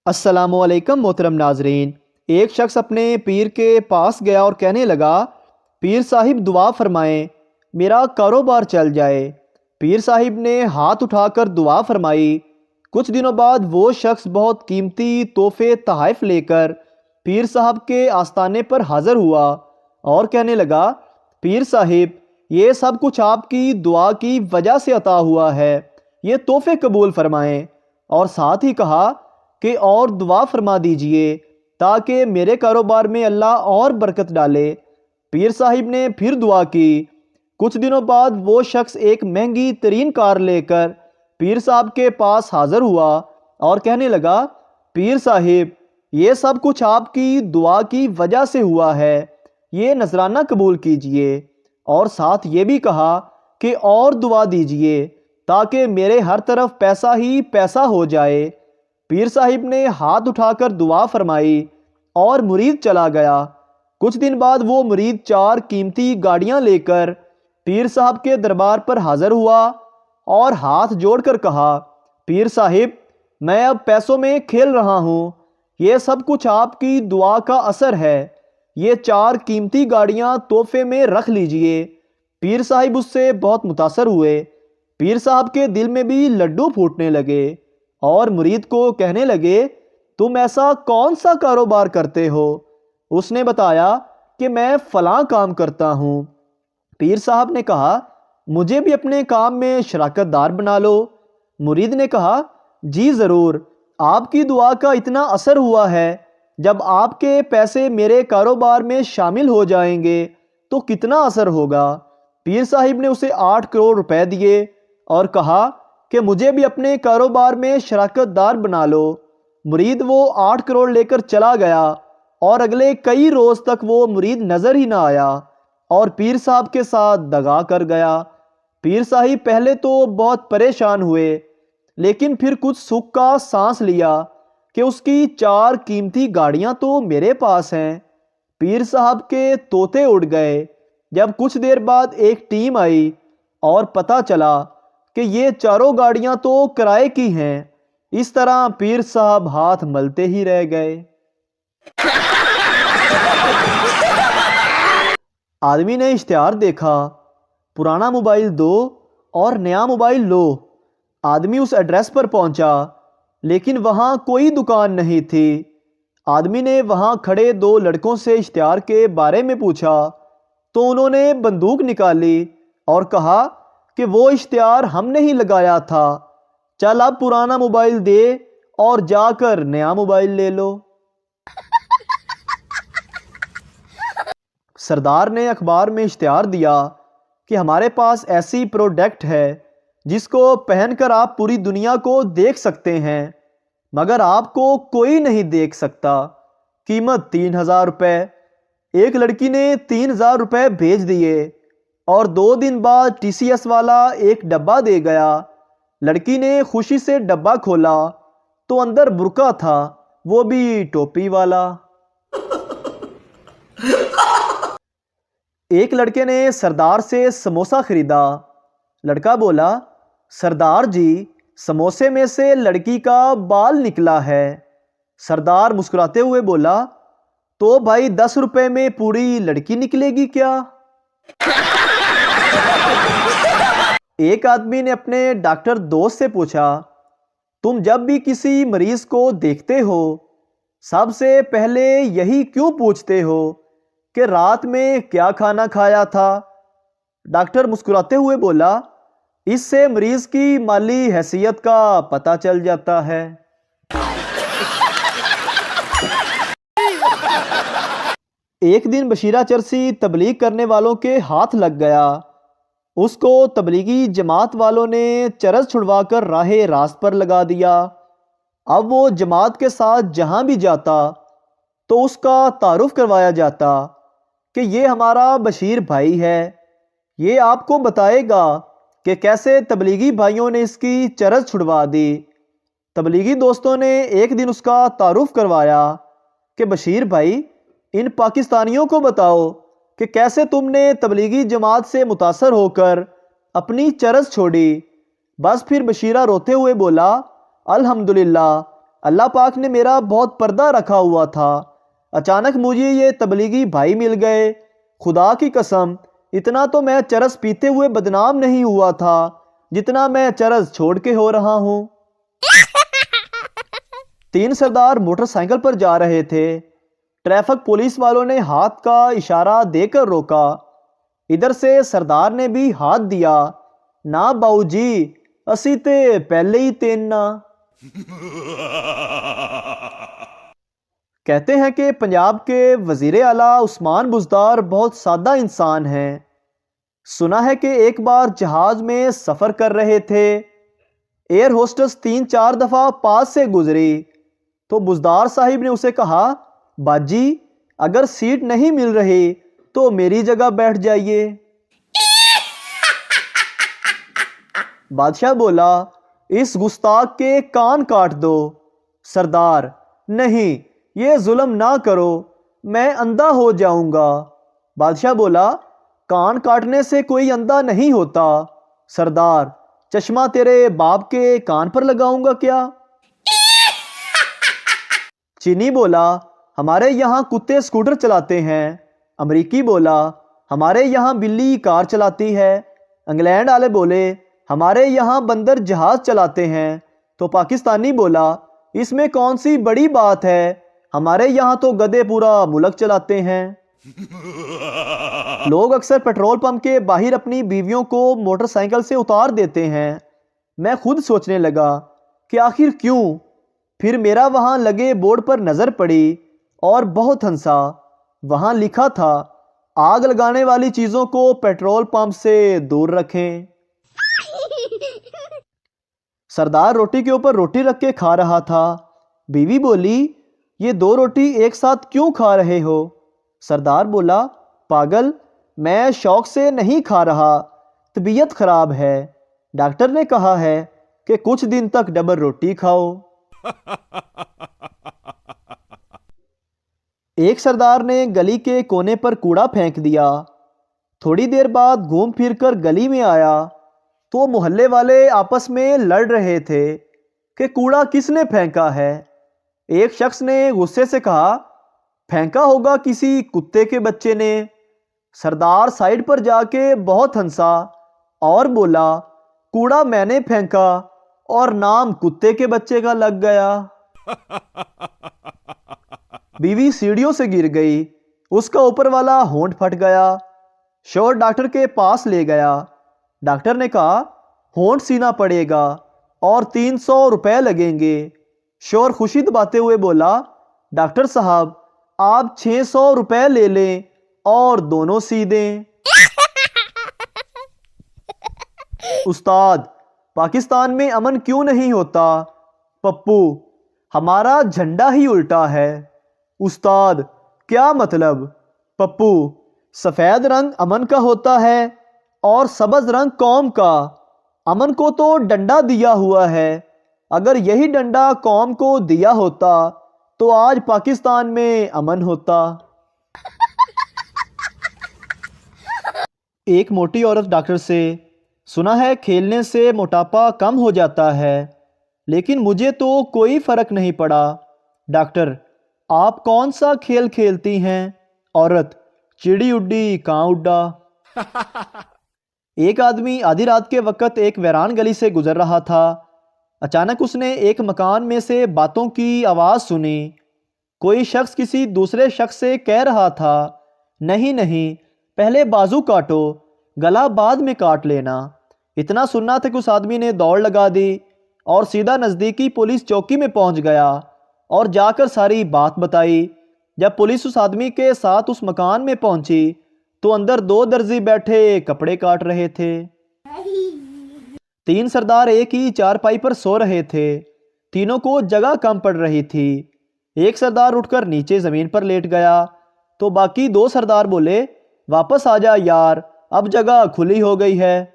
अस्सलाम वालेकुम मोहतरम नाजरीन। एक शख्स अपने पीर के पास गया और कहने लगा, पीर साहिब दुआ फरमाएं, मेरा कारोबार चल जाए। पीर साहिब ने हाथ उठाकर दुआ फरमाई। कुछ दिनों बाद वो शख्स बहुत कीमती तोहफे तोहफ़ लेकर पीर साहब के आस्ताने पर हाज़िर हुआ और कहने लगा, पीर साहिब, ये सब कुछ आपकी दुआ की वजह से अता हुआ है, ये तोहफे कबूल फरमाएं। और साथ ही कहा कि और दुआ फरमा दीजिए ताकि मेरे कारोबार में अल्लाह और बरकत डाले। पीर साहिब ने फिर दुआ की। कुछ दिनों बाद वो शख्स एक महंगी तरीन कार लेकर पीर साहब के पास हाज़िर हुआ और कहने लगा, पीर साहिब, ये सब कुछ आपकी दुआ की वजह से हुआ है, ये नजराना कबूल कीजिए। और साथ ये भी कहा कि और दुआ दीजिए ताकि मेरे हर तरफ पैसा ही पैसा हो जाए। पीर साहिब ने हाथ उठाकर दुआ फरमाई और मुरीद चला गया। कुछ दिन बाद वो मुरीद 4 कीमती गाड़ियां लेकर पीर साहब के दरबार पर हाज़िर हुआ और हाथ जोड़कर कहा, पीर साहिब, मैं अब पैसों में खेल रहा हूँ, ये सब कुछ आपकी दुआ का असर है, ये 4 कीमती गाड़ियां तोहफे में रख लीजिए। पीर साहिब उससे बहुत मुतासर हुए। पीर साहब के दिल में भी लड्डू फूटने लगे और मुरीद को कहने लगे, तुम ऐसा कौन सा कारोबार करते हो? उसने बताया कि मैं फलां काम करता हूँ। पीर साहब ने कहा, मुझे भी अपने काम में शराकतदार बना लो। मुरीद ने कहा, जी ज़रूर, आपकी दुआ का इतना असर हुआ है, जब आपके पैसे मेरे कारोबार में शामिल हो जाएंगे तो कितना असर होगा। पीर साहिब ने उसे 8 करोड़ रुपए दिए और कहा कि मुझे भी अपने कारोबार में शराकतदार बना लो। मुरीद वो 8 करोड़ लेकर चला गया और अगले कई रोज़ तक वो मुरीद नज़र ही ना आया और पीर साहब के साथ दगा कर गया। पीर साहिब पहले तो बहुत परेशान हुए, लेकिन फिर कुछ सुख का सांस लिया कि उसकी 4 कीमती गाड़ियां तो मेरे पास हैं। पीर साहब के तोते उड़ गए जब कुछ देर बाद एक टीम आई और पता चला कि ये चारों गाड़ियां तो किराए की हैं। इस तरह पीर साहब हाथ मलते ही रह गए। आदमी ने इश्तिहार देखा, पुराना मोबाइल दो और नया मोबाइल लो। आदमी उस एड्रेस पर पहुंचा, लेकिन वहां कोई दुकान नहीं थी। आदमी ने वहां खड़े 2 लड़कों से इश्तिहार के बारे में पूछा तो उन्होंने बंदूक निकाली और कहा कि वो इश्तिहार हमने ही लगाया था, चल अब पुराना मोबाइल दे और जाकर नया मोबाइल ले लो। सरदार ने अखबार में इश्तिहार दिया कि हमारे पास ऐसी प्रोडक्ट है जिसको पहनकर आप पूरी दुनिया को देख सकते हैं, मगर आपको कोई नहीं देख सकता। कीमत 3000 रुपये। एक लड़की ने 3000 रुपये भेज दिए और 2 दिन बाद TCS वाला एक डब्बा दे गया। लड़की ने खुशी से डब्बा खोला तो अंदर बुर्का था, वो भी टोपी वाला। एक लड़के ने सरदार से समोसा खरीदा। लड़का बोला, सरदार जी, समोसे में से लड़की का बाल निकला है। सरदार मुस्कुराते हुए बोला, तो भाई 10 रुपए में पूरी लड़की निकलेगी क्या? एक आदमी ने अपने डॉक्टर दोस्त से पूछा, तुम जब भी किसी मरीज को देखते हो सबसे पहले यही क्यों पूछते हो कि रात में क्या खाना खाया था? डॉक्टर मुस्कुराते हुए बोला, इससे मरीज की माली हैसियत का पता चल जाता है। एक दिन बशीरा चरसी तबलीग करने वालों के हाथ लग गया। उसको तबलीगी जमात वालों ने चरस छुड़वाकर राहे रास्त पर लगा दिया। अब वो जमात के साथ जहां भी जाता तो उसका तारुफ करवाया जाता कि ये हमारा बशीर भाई है, ये आपको बताएगा कि कैसे तबलीगी भाइयों ने इसकी चरस छुड़वा दी। तबलीगी दोस्तों ने एक दिन उसका तारुफ करवाया कि बशीर भाई, इन पाकिस्तानियों को बताओ कि कैसे तुमने तबलीगी जमात से मुतासर होकर अपनी चरस छोड़ी। बस फिर बशीरा रोते हुए बोला, अल्हम्दुलिल्लाह, اللہ پاک نے میرا بہت پردہ رکھا ہوا تھا، اچانک مجھے یہ تبلیغی بھائی مل گئے۔ خدا کی قسم، اتنا تو میں چرس پیتے ہوئے بدنام نہیں ہوا تھا جتنا میں چرس چھوڑ کے ہو رہا ہوں۔ 3 سردار موٹر سائیکل پر جا رہے تھے۔ ٹریفک پولیس والوں نے ہاتھ کا اشارہ دے کر روکا۔ ادھر سے سردار نے بھی ہاتھ دیا۔ نا باؤ جی، اسی تے پہلے ہی تیننا۔ کہتے ہیں کہ پنجاب کے وزیر اعلیٰ عثمان بزدار بہت سادہ انسان ہیں۔ سنا ہے کہ ایک بار جہاز میں سفر کر رہے تھے، ایئر ہوسٹس 3-4 دفعہ پاس سے گزری تو بزدار صاحب نے اسے کہا، باجی اگر سیٹ نہیں مل رہی تو میری جگہ بیٹھ جائیے۔ بادشاہ بولا، اس گستاخ کے کان کاٹ دو۔ سردار، نہیں، یہ ظلم نہ کرو، میں اندھا ہو جاؤں گا۔ بادشاہ بولا، کان کاٹنے سے کوئی اندھا نہیں ہوتا۔ سردار، چشمہ تیرے باپ کے کان پر لگاؤں گا کیا؟ چینی بولا، ہمارے یہاں کتے سکوٹر چلاتے ہیں۔ امریکی بولا، ہمارے یہاں بلی کار چلاتی ہے۔ انگلینڈ والے بولے، ہمارے یہاں بندر جہاز چلاتے ہیں۔ تو پاکستانی بولا، اس میں کون سی بڑی بات ہے، ہمارے یہاں تو گدھے پورا ملک چلاتے ہیں۔ لوگ اکثر پیٹرول پمپ کے باہر اپنی بیویوں کو موٹر سائیکل سے اتار دیتے ہیں۔ میں خود سوچنے لگا کہ آخر کیوں؟ پھر میرا وہاں لگے بورڈ پر نظر پڑی اور بہت ہنسا۔ وہاں لکھا تھا، آگ لگانے والی چیزوں کو پیٹرول پمپ سے دور رکھیں۔ سردار روٹی کے اوپر روٹی رکھ کے کھا رہا تھا۔ بیوی بولی، یہ 2 روٹی ایک ساتھ کیوں کھا رہے ہو؟ سردار بولا، پاگل، میں شوق سے نہیں کھا رہا، طبیعت خراب ہے، ڈاکٹر نے کہا ہے کہ کچھ دن تک ڈبل روٹی کھاؤ۔ ایک سردار نے گلی کے کونے پر کوڑا پھینک دیا۔ تھوڑی دیر بعد گھوم پھر کر گلی میں آیا تو محلے والے آپس میں لڑ رہے تھے کہ کوڑا کس نے پھینکا ہے۔ ایک شخص نے غصے سے کہا، پھینکا ہوگا کسی کتے کے بچے نے۔ سردار سائیڈ پر جا کے بہت ہنسا اور بولا، کوڑا میں نے پھینکا اور نام کتے کے بچے کا لگ گیا۔ بیوی سیڑھیوں سے گر گئی، اس کا اوپر والا ہونٹ پھٹ گیا۔ شوہر ڈاکٹر کے پاس لے گیا۔ ڈاکٹر نے کہا، ہونٹ سینا پڑے گا اور 300 روپے لگیں گے۔ شوہر خوشی دباتے ہوئے بولا، ڈاکٹر صاحب آپ 600 روپے لے لیں اور دونوں سی دیں۔ استاد، پاکستان میں امن کیوں نہیں ہوتا؟ پپو، ہمارا جھنڈا ہی الٹا ہے۔ استاد، کیا مطلب؟ پپو، سفید رنگ امن کا ہوتا ہے اور سبز رنگ قوم کا۔ امن کو تو ڈنڈا دیا ہوا ہے، اگر یہی ڈنڈا قوم کو دیا ہوتا تو آج پاکستان میں امن ہوتا۔ ایک موٹی عورت ڈاکٹر سے، سنا ہے کھیلنے سے موٹاپا کم ہو جاتا ہے، لیکن مجھے تو کوئی فرق نہیں پڑا۔ ڈاکٹر، آپ کون سا کھیل کھیلتی ہیں؟ عورت، چڑی اڈی کاں اڈا۔ ایک آدمی آدھی رات کے وقت ایک ویران گلی سے گزر رہا تھا۔ اچانک اس نے ایک مکان میں سے باتوں کی آواز سنی۔ کوئی شخص کسی دوسرے شخص سے کہہ رہا تھا، نہیں نہیں، پہلے بازو کاٹو، گلا بعد میں کاٹ لینا۔ اتنا سننا تھا کہ اس آدمی نے دوڑ لگا دی اور سیدھا نزدیکی پولیس چوکی میں پہنچ گیا اور جا کر ساری بات بتائی۔ جب پولیس اس آدمی کے ساتھ اس مکان میں پہنچی تو اندر 2 درزی بیٹھے کپڑے کاٹ رہے تھے۔ 3 سردار ایک ہی چارپائی پر سو رہے تھے۔ تینوں کو جگہ کم پڑ رہی تھی۔ ایک سردار اٹھ کر نیچے زمین پر لیٹ گیا تو باقی 2 سردار بولے، واپس آ جا یار، اب جگہ کھلی ہو گئی ہے۔